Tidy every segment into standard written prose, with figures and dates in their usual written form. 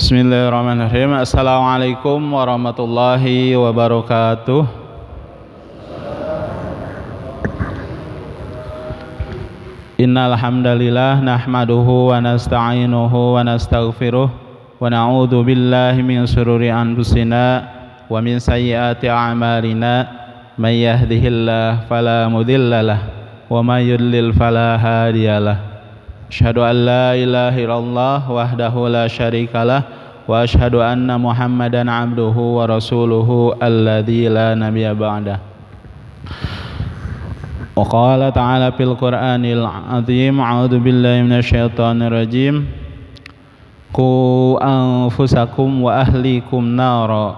Bismillahirrahmanirrahim. Assalamualaikum warahmatullahi wabarakatuh. Innal hamdalillah nahmaduhu wa nasta'inuhu wa nastaghfiruh wa na'udzu billahi min shururi anfusina wa min sayyiati a'malina. May yahdihillahu fala mudhillalah wa may yudlil fala hadiyalah. Asyhadu an la ilaha illallah wahdahu la syarikalah wa asyhadu anna Muhammadan abduhu wa rasuluhu alladzi la nabiyya ba'dah. Wa qala ta'ala fil Qur'anil 'azim, a'udzu billahi minasyaitonir rajim. Qu anfusakum wa ahlikum nara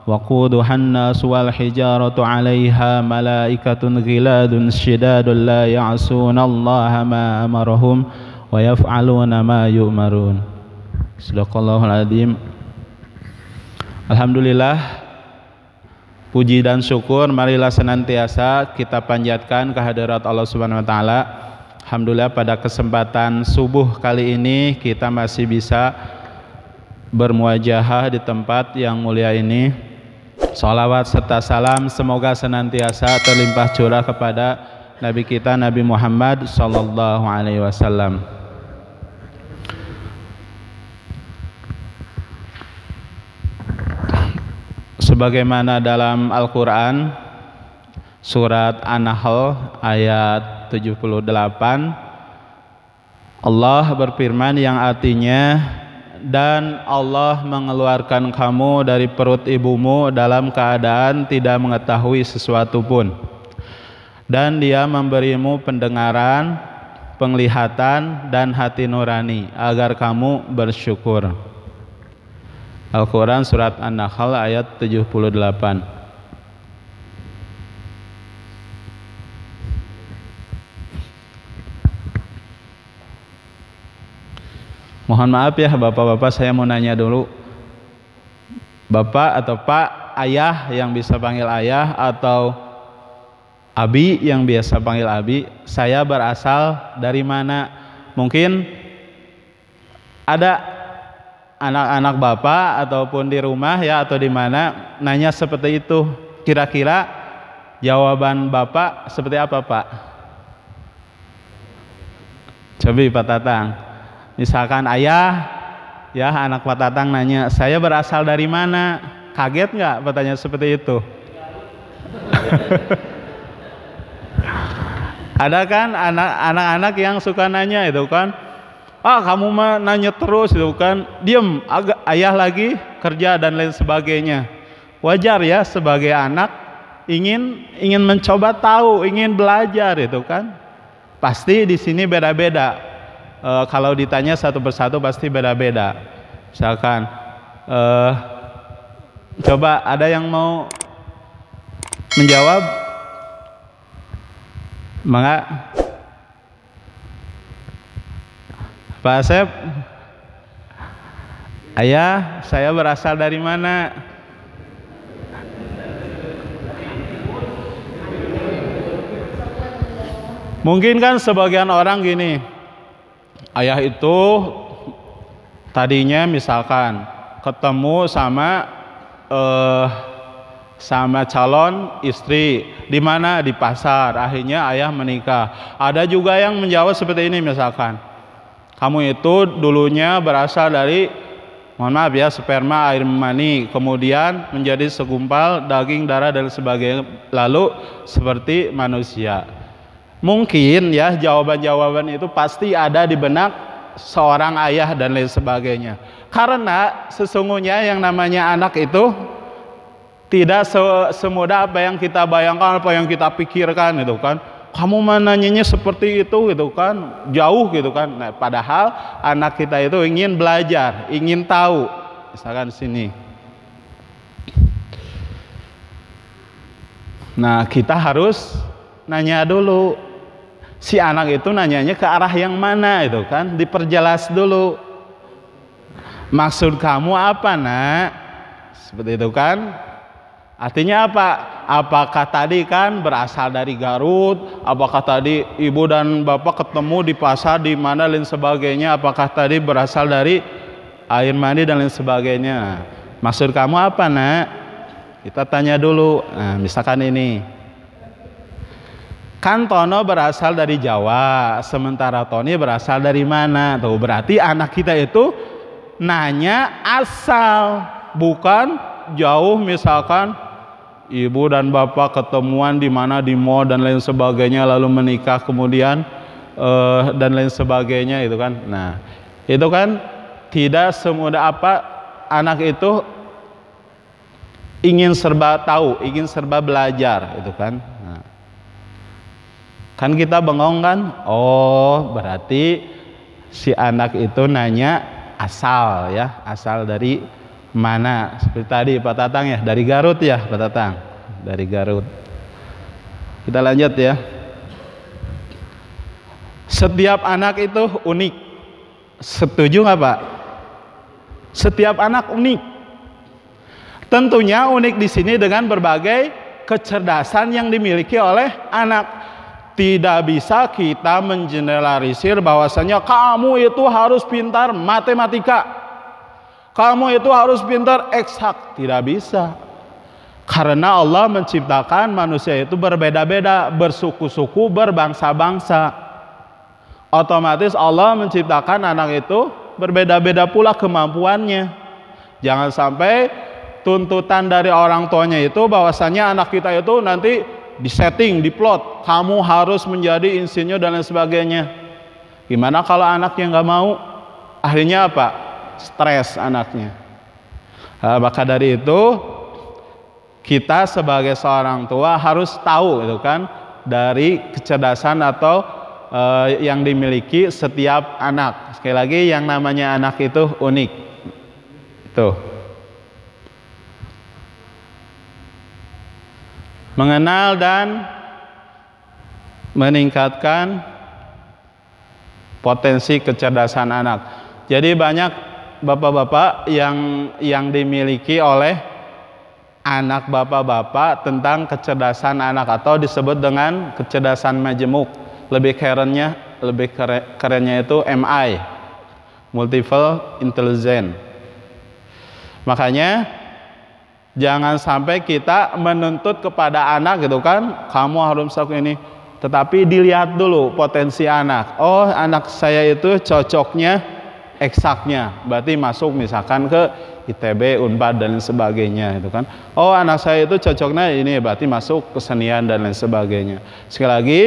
waquduhan nas wal hijaratu 'alaiha malaikatun ghiladun syidadun la ya'sunallaha ma amarahum wa yaf'aluna ma yu'marun. Shadaqallahul adzim. Alhamdulillah, puji dan syukur marilah senantiasa kita panjatkan kehadirat Allah Subhanahu wa taala. Alhamdulillah, pada kesempatan subuh kali ini kita masih bisa bermuajahah di tempat yang mulia ini. Salawat serta salam semoga senantiasa terlimpah curah kepada Nabi kita Nabi Muhammad sallallahu alaihi wasallam. Sebagaimana dalam Al-Quran surat An-Nahl ayat 78, Allah berfirman yang artinya, dan Allah mengeluarkan kamu dari perut ibumu dalam keadaan tidak mengetahui sesuatu pun, dan Dia memberimu pendengaran, penglihatan, dan hati nurani agar kamu bersyukur. Al-Quran surat An-Nahl ayat 78. Mohon maaf ya bapak-bapak, saya mau nanya dulu. Bapak atau Pak, ayah yang bisa panggil ayah, atau Abi yang biasa panggil Abi, saya berasal dari mana? Mungkin ada anak-anak bapak ataupun di rumah ya atau di mana nanya seperti itu. Kira-kira jawaban bapak seperti apa, Pak? Coba Pak Tatang. Misalkan ayah ya, anak Pak Tatang nanya, saya berasal dari mana? Kaget nggak pertanyaan seperti itu? Ada kan anak-anak yang suka nanya itu kan, kamu mah nanya terus itu kan, diem, ayah lagi kerja dan lain sebagainya. Wajar ya, sebagai anak ingin mencoba tahu, ingin belajar itu kan. Pasti di sini beda-beda. Kalau ditanya satu persatu pasti beda-beda. Misalkan coba ada yang mau menjawab? Maka Pak Asep, ayah, saya berasal dari mana? Mungkin kan sebagian orang gini, ayah itu tadinya misalkan ketemu sama calon istri di mana, di pasar, akhirnya ayah menikah. Ada juga yang menjawab seperti ini, misalkan, kamu itu dulunya berasal dari, mohon maaf ya, sperma, air mani, kemudian menjadi segumpal daging, darah, dan sebagainya, lalu seperti manusia. Mungkin ya jawaban-jawaban itu pasti ada di benak seorang ayah dan lain sebagainya. Karena sesungguhnya yang namanya anak itu tidak semudah apa yang kita bayangkan, apa yang kita pikirkan itu kan. Kamu nanyanya seperti itu gitu kan, jauh gitu kan. Nah, padahal anak kita itu ingin belajar, ingin tahu. Misalkan sini. Nah, kita harus nanya dulu. Si anak itu nanyanya ke arah yang mana itu kan, diperjelas dulu. Maksud kamu apa, Nak? Seperti itu kan. Artinya apa? Apakah tadi kan berasal dari Garut? Apakah tadi ibu dan bapak ketemu di pasar di mana dan sebagainya? Apakah tadi berasal dari air mandi dan lain sebagainya. Maksud kamu apa, Nak? Kita tanya dulu. Nah, misalkan ini. Kan Tono berasal dari Jawa, sementara Tony berasal dari mana? Tuh, berarti anak kita itu nanya asal, bukan jauh. Misalkan ibu dan bapak ketemuan di mana, di mall dan lain sebagainya, lalu menikah kemudian dan lain sebagainya itu kan. Nah, itu kan tidak semudah apa anak itu ingin serba tahu, ingin serba belajar itu kan. Nah, kan kita bengong kan? Oh, berarti si anak itu nanya asal ya, asal dari mana? Seperti tadi Pak Tatang ya, dari Garut ya Pak Tatang, dari Garut. Kita lanjut ya. Setiap anak itu unik. Setuju nggak Pak? Setiap anak unik. Tentunya unik di sini dengan berbagai kecerdasan yang dimiliki oleh anak. Tidak bisa kita mengeneralisir bahwasanya kamu itu harus pintar matematika, kamu itu harus pintar eksak. Tidak bisa. Karena Allah menciptakan manusia itu berbeda-beda, bersuku-suku, berbangsa-bangsa. Otomatis Allah menciptakan anak itu berbeda-beda pula kemampuannya. Jangan sampai tuntutan dari orang tuanya itu bahwasanya anak kita itu nanti disetting, diplot, kamu harus menjadi insinyur dan lain sebagainya. Gimana kalau anaknya nggak mau? Akhirnya apa? Stres anaknya. Maka dari itu kita sebagai seorang tua harus tahu itu kan dari kecerdasan atau yang dimiliki setiap anak. Sekali lagi yang namanya anak itu unik. Tuh. Mengenal dan meningkatkan potensi kecerdasan anak. Jadi banyak bapak-bapak yang dimiliki oleh anak bapak-bapak tentang kecerdasan anak atau disebut dengan kecerdasan majemuk. Lebih kerennya itu MI, multiple intelligence. Makanya jangan sampai kita menuntut kepada anak gitu kan, kamu harus melakukan ini. Tetapi dilihat dulu potensi anak. Oh, anak saya itu cocoknya eksaknya, berarti masuk misalkan ke ITB, Unpad dan lain sebagainya itu kan. Oh, anak saya itu cocoknya ini, berarti masuk kesenian dan lain sebagainya. Sekali lagi,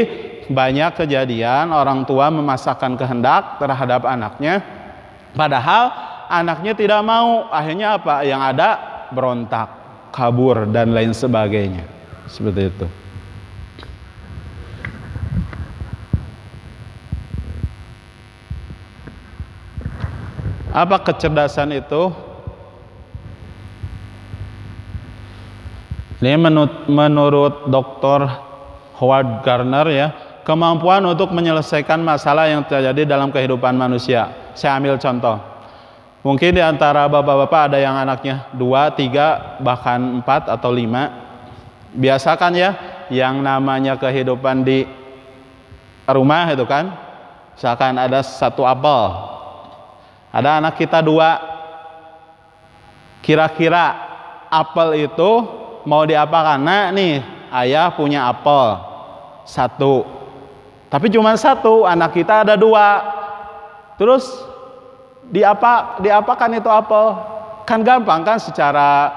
banyak kejadian orang tua memasakkan kehendak terhadap anaknya, padahal anaknya tidak mau. Akhirnya apa? Yang ada berontak, kabur dan lain sebagainya. Seperti itu. Apa kecerdasan itu? Ini menurut Dr. Howard Gardner ya, kemampuan untuk menyelesaikan masalah yang terjadi dalam kehidupan manusia. Saya ambil contoh. Mungkin di antara bapak-bapak ada yang anaknya 2, 3, bahkan 4 atau 5. Biasakan ya, yang namanya kehidupan di rumah itu kan, misalkan ada 1 apel, ada anak kita 2. Kira-kira apel itu mau diapakan? Nah nih, ayah punya apel 1, tapi cuma 1, anak kita ada 2. Terus diapakan itu apel? Kan gampang kan, secara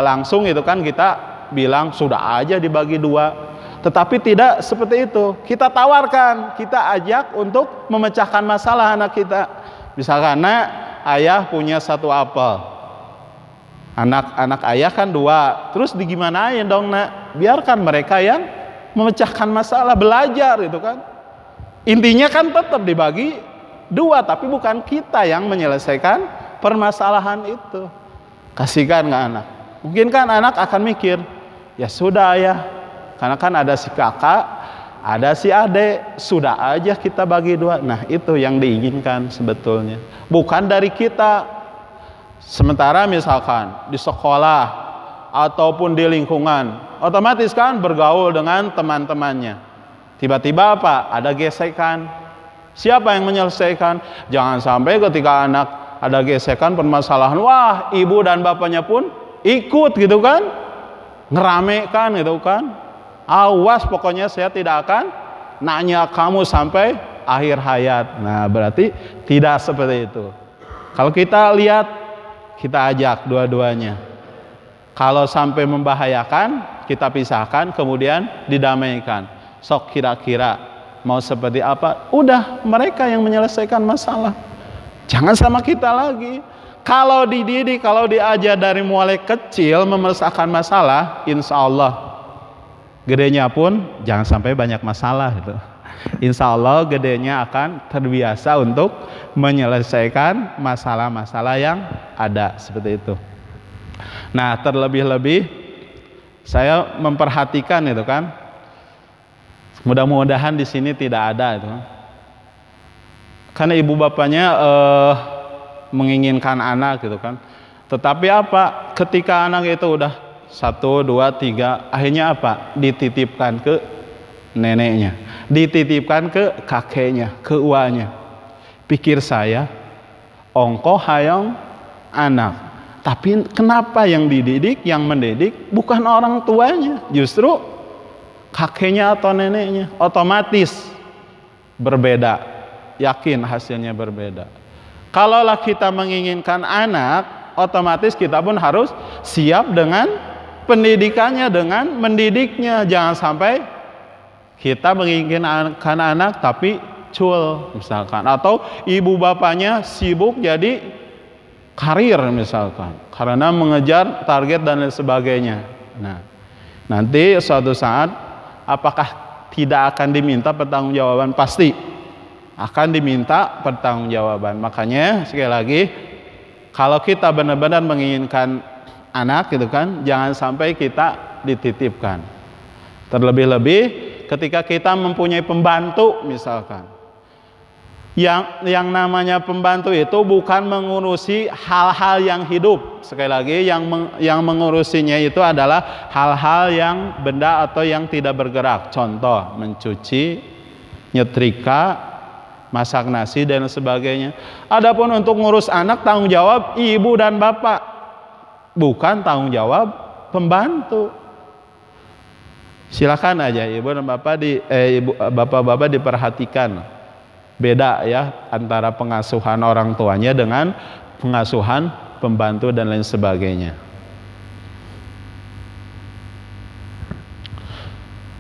langsung itu kan kita bilang sudah aja dibagi 2. Tetapi tidak seperti itu. Kita tawarkan, kita ajak untuk memecahkan masalah anak kita. Misalkan, nah, ayah punya 1 apel, anak ayah kan 2, terus digimanain dong nak? Biarkan mereka yang memecahkan masalah, belajar itu kan. Intinya kan tetap dibagi 2, tapi bukan kita yang menyelesaikan permasalahan itu. Kasihkan ke anak. Mungkin kan anak akan mikir, ya sudah ya, karena kan ada si kakak, ada si adik, sudah aja kita bagi 2. Nah itu yang diinginkan sebetulnya, bukan dari kita. Sementara misalkan di sekolah ataupun di lingkungan, otomatis kan bergaul dengan teman-temannya. Tiba-tiba apa? Ada gesekan. Siapa yang menyelesaikan? Jangan sampai ketika anak ada gesekan permasalahan, wah ibu dan bapaknya pun ikut gitu kan, ngeramekan gitu kan. Awas pokoknya saya tidak akan nanya kamu sampai akhir hayat. Nah berarti tidak seperti itu. Kalau kita lihat, kita ajak dua-duanya. Kalau sampai membahayakan, kita pisahkan, kemudian didamaikan. Sok kira-kira mau seperti apa? Udah mereka yang menyelesaikan masalah. Jangan sama kita lagi. Kalau dididik, kalau diajar dari mulai kecil menyelesaikan masalah, insya Allah gedenya pun jangan sampai banyak masalah gitu. Insya Allah gedenya akan terbiasa untuk menyelesaikan masalah-masalah yang ada seperti itu. Nah terlebih-lebih saya memperhatikan itu kan, mudah-mudahan di sini tidak ada itu. Karena ibu bapaknya menginginkan anak gitu kan. Tetapi apa? Ketika anak itu udah 1, 2, 3, akhirnya apa? Dititipkan ke neneknya, dititipkan ke kakeknya, ke uanya. Pikir saya, ongko hayang anak. Tapi kenapa yang dididik, yang mendidik bukan orang tuanya, justru kakeknya atau neneknya? Otomatis berbeda. Yakin hasilnya berbeda. Kalaulah kita menginginkan anak, otomatis kita pun harus siap dengan pendidikannya, dengan mendidiknya. Jangan sampai kita menginginkan anak tapi cul misalkan, atau ibu bapaknya sibuk jadi karir misalkan, karena mengejar target dan lain sebagainya. Nah, nanti suatu saat apakah tidak akan diminta pertanggungjawaban? Pasti akan diminta pertanggungjawaban. Makanya sekali lagi, kalau kita benar-benar menginginkan anak gitu kan, jangan sampai kita dititipkan. Terlebih-lebih ketika kita mempunyai pembantu misalkan, yang namanya pembantu itu bukan mengurusi hal-hal yang hidup. Sekali lagi, yang mengurusinya itu adalah hal-hal yang benda atau yang tidak bergerak. Contoh, mencuci, nyetrika, masak nasi dan sebagainya. Adapun untuk ngurus anak, tanggung jawab ibu dan bapak, bukan tanggung jawab pembantu. Silakan aja ibu dan bapak bapak-bapak diperhatikan. Beda ya antara pengasuhan orang tuanya dengan pengasuhan pembantu dan lain sebagainya.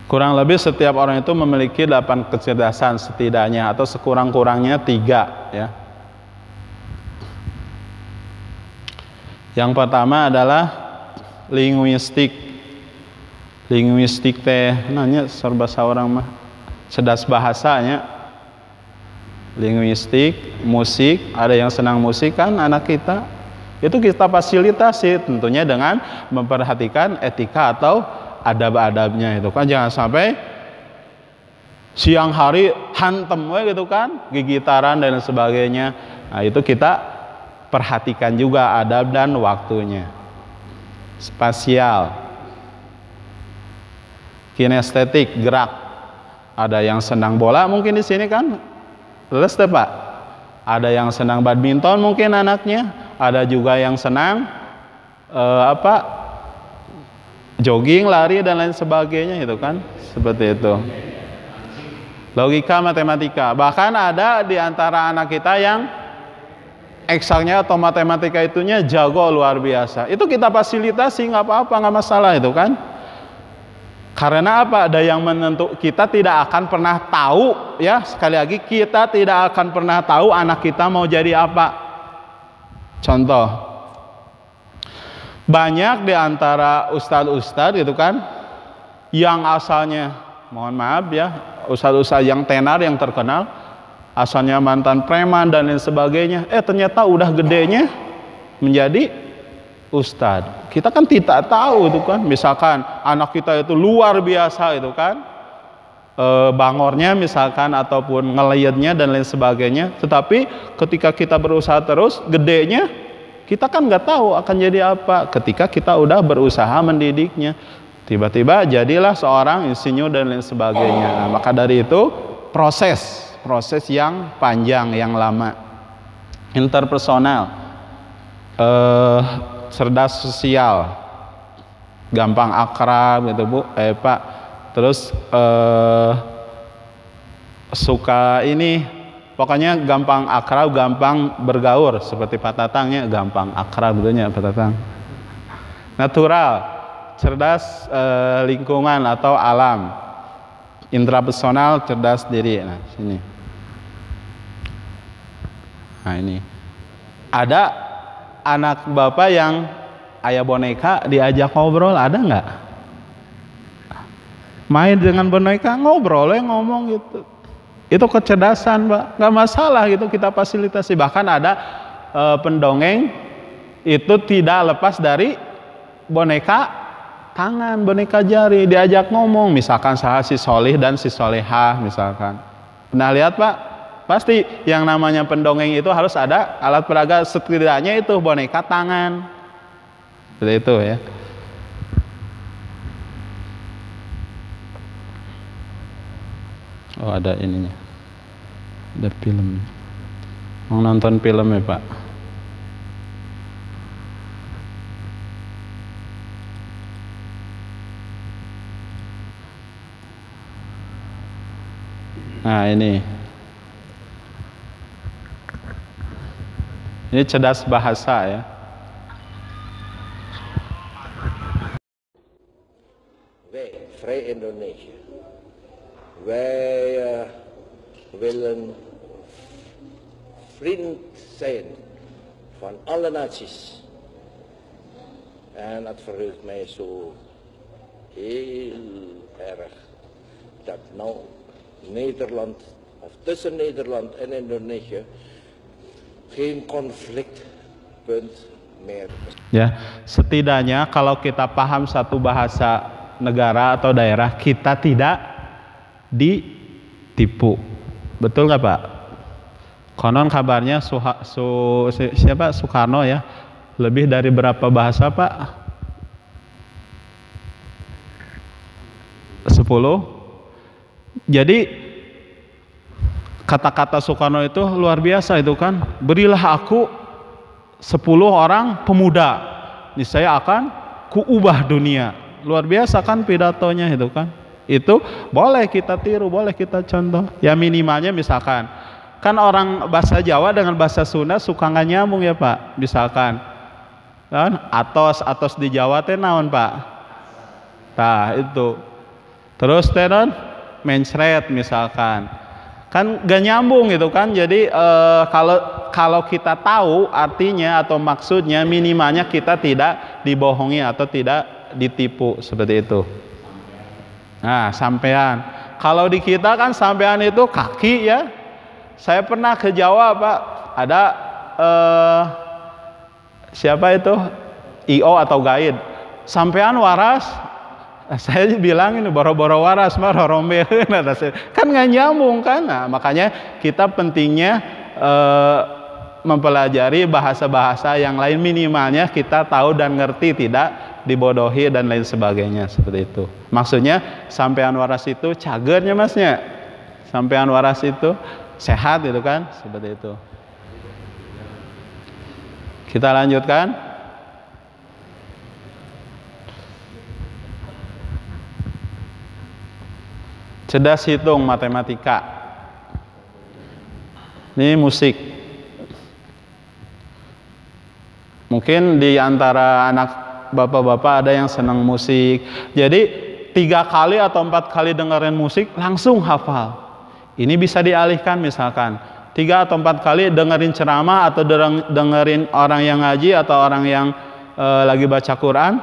Kurang lebih setiap orang itu memiliki 8 kecerdasan setidaknya, atau sekurang-kurangnya 3 ya. Yang pertama adalah linguistik. Linguistik teh nanya serba orang mah cerdas bahasanya. Linguistik, musik, ada yang senang musik kan anak kita. Itu kita fasilitasi tentunya dengan memperhatikan etika atau adab-adabnya itu kan. Jangan sampai siang hari hantem gitu kan, gigitaran dan sebagainya. Nah itu kita perhatikan juga adab dan waktunya. Spasial, kinestetik, gerak. Ada yang senang bola mungkin di sini kan, les deh Pak. Ada yang senang badminton mungkin anaknya. Ada juga yang senang jogging, lari dan lain sebagainya itu kan, seperti itu. Logika, matematika. Bahkan ada di antara anak kita yang eksaknya atau matematika itunya jago luar biasa. Itu kita fasilitasi, nggak apa-apa, nggak masalah itu kan. Karena apa? Ada yang menentu, kita tidak akan pernah tahu ya. Sekali lagi, kita tidak akan pernah tahu anak kita mau jadi apa. Contoh, banyak di antara ustadz-ustadz gitu kan, yang asalnya, mohon maaf ya, ustadz-ustadz yang tenar, yang terkenal, asalnya mantan preman dan lain sebagainya, ternyata udah gedenya menjadi ustadz. Kita kan tidak tahu itu kan. Misalkan anak kita itu luar biasa itu kan, bangornya misalkan ataupun ngeliyetnya dan lain sebagainya, tetapi ketika kita berusaha terus, gedenya kita kan nggak tahu akan jadi apa. Ketika kita udah berusaha mendidiknya, tiba-tiba jadilah seorang insinyur dan lain sebagainya. Nah, maka dari itu proses yang panjang, yang lama. interpersonal, cerdas sosial, gampang akrab gitu Bu, Pak. Terus suka ini, pokoknya gampang akrab, gampang bergaul seperti Pak Tatangnya, gampang akrab gitu Pak Tatang. Natural, cerdas lingkungan atau alam. Intrapersonal, cerdas diri. Nah, sini. Nah, ini. Ada anak bapak yang ayah boneka diajak ngobrol, ada nggak? Main dengan boneka, ngobrol, ngomong gitu. Itu kecerdasan, Pak. Nggak masalah gitu, kita fasilitasi. Bahkan ada pendongeng itu tidak lepas dari boneka tangan, boneka jari, diajak ngomong, misalkan si solih dan si solehah misalkan. Pernah lihat Pak? Pasti yang namanya pendongeng itu harus ada alat peraga, setidaknya itu boneka tangan. Seperti itu ya. Oh, ada ininya. Ada film. Mau nonton film ya Pak? Nah, ini cerdas bahasa ya. Wij, Vrij Indonesië, wij willen vriend zijn van alle naties. En het verheugt mij zo heel erg dat nou Nederland, of tussen Nederland en Indonesië, geen conflictpunt meer. Ya, setidaknya kalau kita paham satu bahasa negara atau daerah, kita tidak ditipu. Betul nggak Pak? Konon kabarnya siapa Soekarno ya, lebih dari berapa bahasa Pak? 10. Jadi kata-kata Soekarno itu luar biasa itu kan. Berilah aku 10 orang pemuda, niscaya akan kuubah dunia. Luar biasa kan pidatonya itu kan. Itu boleh kita tiru, boleh kita contoh. Ya minimalnya misalkan, kan orang bahasa Jawa dengan bahasa Sunda suka nggak nyambung ya Pak. Misalkan kan atos di Jawa teh naon Pak? Nah itu. Terus teh mencret misalkan, kan gak nyambung gitu kan. Jadi kalau kita tahu artinya atau maksudnya, minimalnya kita tidak dibohongi atau tidak ditipu seperti itu. Nah, sampean, kalau di kita kan sampean itu kaki ya. Saya pernah ke Jawa Pak, ada siapa itu IO atau guide, sampean waras. Saya bilang ini boro-boro waras mah rorombe kan nggak nyambung kan. Nah, makanya kita pentingnya mempelajari bahasa-bahasa yang lain, minimalnya kita tahu dan ngerti, tidak dibodohi dan lain sebagainya seperti itu. Maksudnya sampean waras itu cagernya Masnya, sampean waras itu sehat gitu kan, seperti itu. Kita lanjutkan. Cerdas hitung matematika. Ini musik. Mungkin di antara anak bapak-bapak ada yang senang musik. Jadi 3 kali atau 4 kali dengerin musik langsung hafal. Ini bisa dialihkan misalkan 3 atau 4 kali dengerin ceramah atau dengerin orang yang ngaji atau orang yang lagi baca Quran,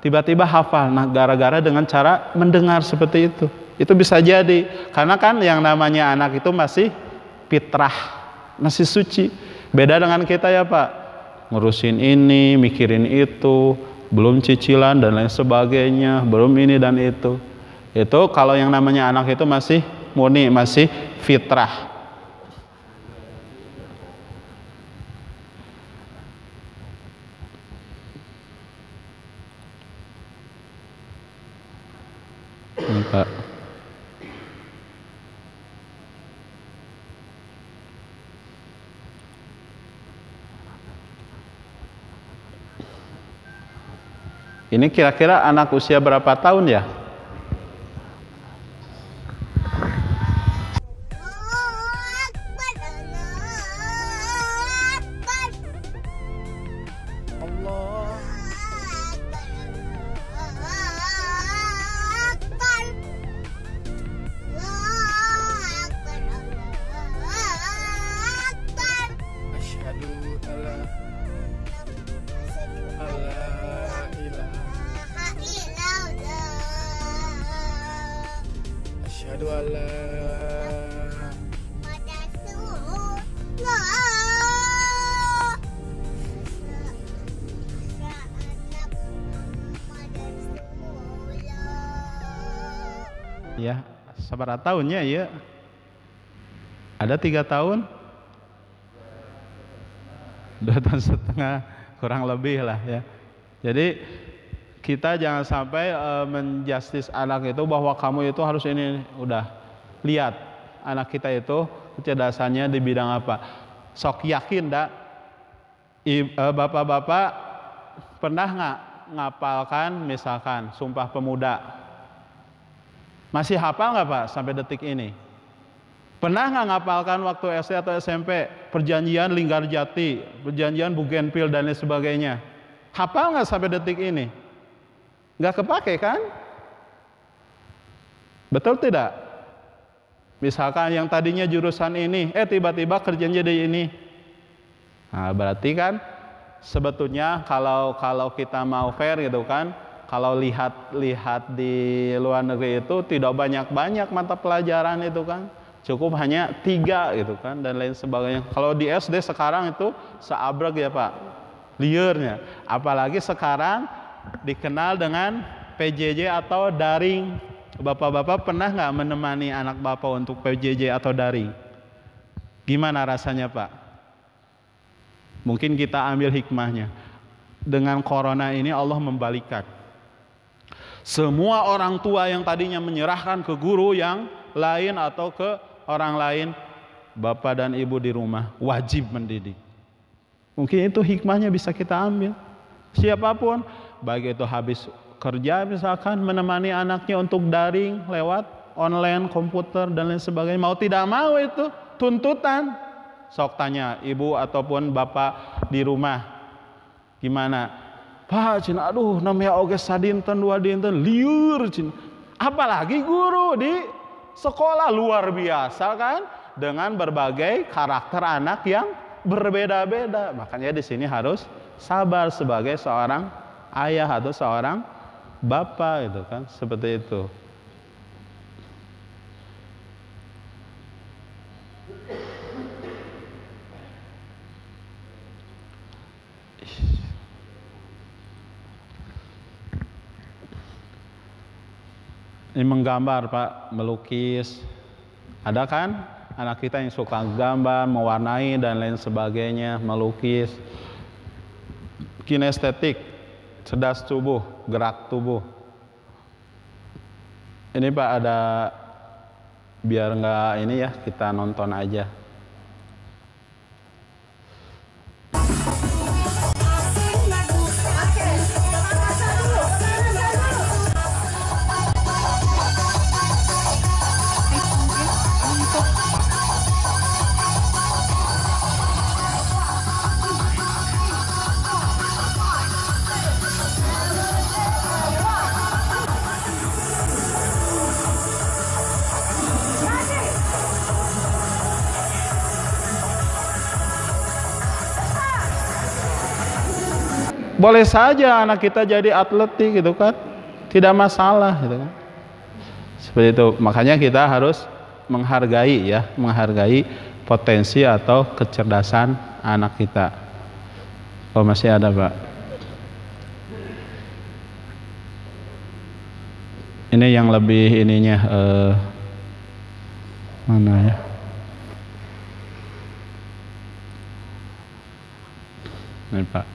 tiba-tiba hafal. Nah, gara-gara dengan cara mendengar seperti itu. Itu bisa jadi, karena kan yang namanya anak itu masih fitrah, masih suci. Beda dengan kita ya Pak, ngurusin ini, mikirin itu, belum cicilan dan lain sebagainya, belum ini dan itu. Itu kalau yang namanya anak itu masih murni, masih fitrah. Ini Pak. Ini kira-kira anak usia berapa tahun ya? Ya, seberapa tahunnya ya? Ada 3 tahun? 2 tahun setengah, kurang lebih lah ya. Jadi kita jangan sampai menjustis anak itu bahwa kamu itu harus ini. Udah lihat anak kita itu kecerdasannya di bidang apa. Sok yakin dah. Bapak-bapak pernah nggak ngapalkan misalkan Sumpah Pemuda? Masih hafal nggak Pak sampai detik ini? Pernah nggak ngapalkan waktu SD atau SMP perjanjian Linggarjati, perjanjian Bougainville dan lain sebagainya? Hafal nggak sampai detik ini? Nggak kepake kan? Betul tidak? Misalkan yang tadinya jurusan ini, tiba-tiba kerjanya di ini. Nah, berarti kan sebetulnya kalau kita mau fair gitu kan, kalau lihat di luar negeri itu tidak banyak mata pelajaran itu kan, cukup hanya 3 gitu kan dan lain sebagainya. Kalau di SD sekarang itu seabrek ya Pak, liarnya. Apalagi sekarang dikenal dengan PJJ atau daring. Bapak-bapak pernah nggak menemani anak bapak untuk PJJ atau daring? Gimana rasanya Pak? Mungkin kita ambil hikmahnya. Dengan corona ini Allah membalikkan. Semua orang tua yang tadinya menyerahkan ke guru yang lain atau ke orang lain, bapak dan ibu di rumah wajib mendidik. Mungkin itu hikmahnya bisa kita ambil. Siapapun, baik itu habis kerja misalkan menemani anaknya untuk daring lewat online, komputer dan lain sebagainya. Mau tidak mau itu tuntutan. Sok tanya ibu ataupun bapak di rumah, gimana? Pak, cina, aduh namanya oge sadinten 2 dinten liur cina. Apalagi guru di sekolah luar biasa kan, dengan berbagai karakter anak yang berbeda-beda. Makanya di sini harus sabar sebagai seorang ayah atau seorang bapak itu kan, seperti itu. Ini menggambar Pak, melukis. Ada kan anak kita yang suka gambar, mewarnai dan lain sebagainya, melukis. Kinestetik, cerdas tubuh, gerak tubuh. Ini Pak ada, biar nggak ini ya, kita nonton aja. Boleh saja anak kita jadi atletik gitu kan, tidak masalah gitu kan. Seperti itu. Makanya kita harus menghargai ya, menghargai potensi atau kecerdasan anak kita. Oh masih ada Pak. Ini yang lebih ininya mana ya? Ini Pak.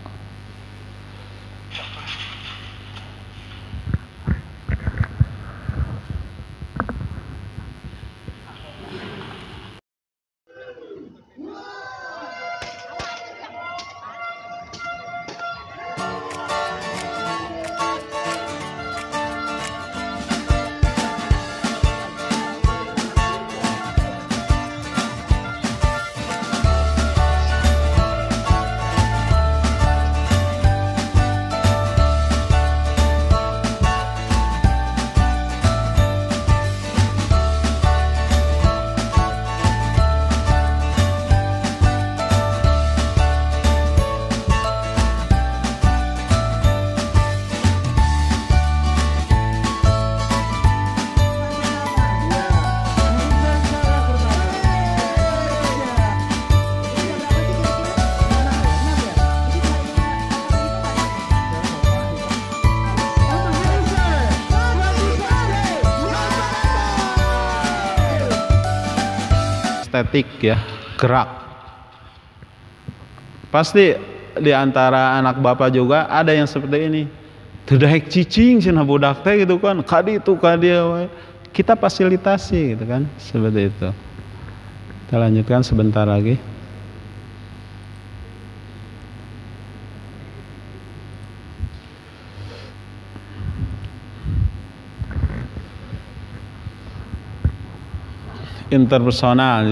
kinestetik ya, gerak. Pasti di antara anak bapak juga ada yang seperti ini. Terdaik cicing cenah budak teh gitu kan, kadi itu kadi we. Kita fasilitasi gitu kan, seperti itu. Kita lanjutkan sebentar lagi. Interpersonal,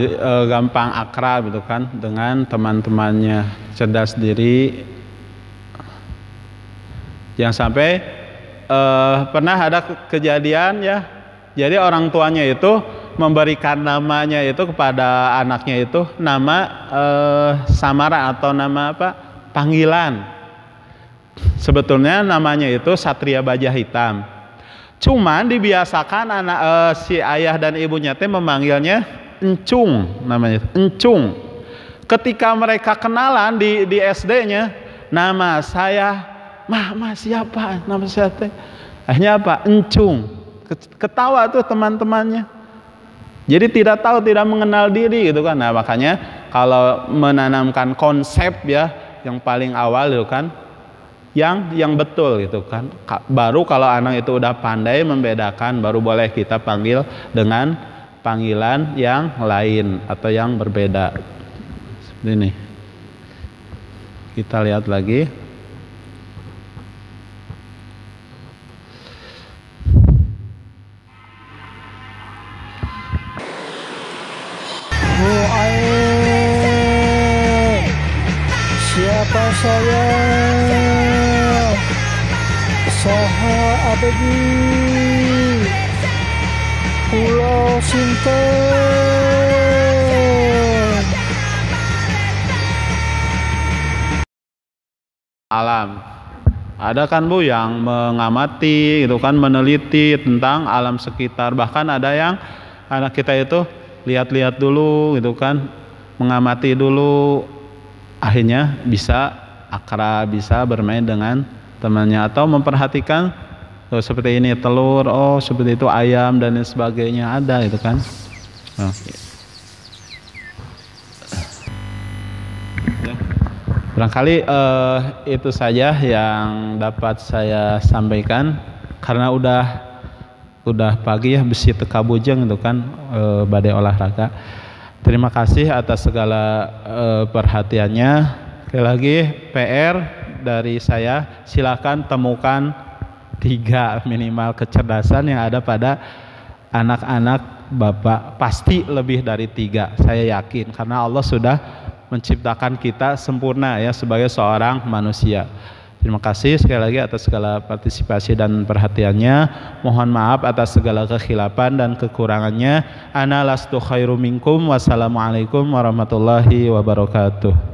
gampang akrab gitu kan dengan teman-temannya, cerdas diri. Jangan sampai pernah ada kejadian ya, jadi orang tuanya itu memberikan namanya itu kepada anaknya itu nama samaran atau nama apa, panggilan. Sebetulnya namanya itu Satria Baja Hitam. Cuman dibiasakan anak si ayah dan ibunya teh memanggilnya Encung, namanya Encung. Ketika mereka kenalan di SD-nya, nama saya Mah siapa? Nama saya teh. Akhirnya apa? Encung. Ketawa tuh teman-temannya. Jadi tidak tahu, tidak mengenal diri gitu kan. Nah, makanya kalau menanamkan konsep ya yang paling awal itu kan yang betul gitu kan. Baru kalau anak itu udah pandai membedakan, baru boleh kita panggil dengan panggilan yang lain atau yang berbeda. Seperti ini. Kita lihat lagi. Siapa saya? Saha abdi Pulau Sinten. Alam. Ada kan Bu yang mengamati gitu kan, meneliti tentang alam sekitar. Bahkan ada yang anak kita itu lihat-lihat dulu gitu kan, mengamati dulu, akhirnya bisa akrab, bisa bermain dengan temannya atau memperhatikan seperti ini telur, oh seperti itu ayam dan lain sebagainya, ada gitu kan. Barangkali itu saja yang dapat saya sampaikan karena udah pagi ya, besi teka bujeng itu kan, badai olahraga. Terima kasih atas segala perhatiannya. Sekali lagi PR dari saya, silakan temukan 3 minimal kecerdasan yang ada pada anak-anak Bapak. Pasti lebih dari 3, saya yakin, karena Allah sudah menciptakan kita sempurna ya sebagai seorang manusia. Terima kasih sekali lagi atas segala partisipasi dan perhatiannya. Mohon maaf atas segala kekhilafan dan kekurangannya. Ana lastu khairum minkum. Wassalamualaikum warahmatullahi wabarakatuh.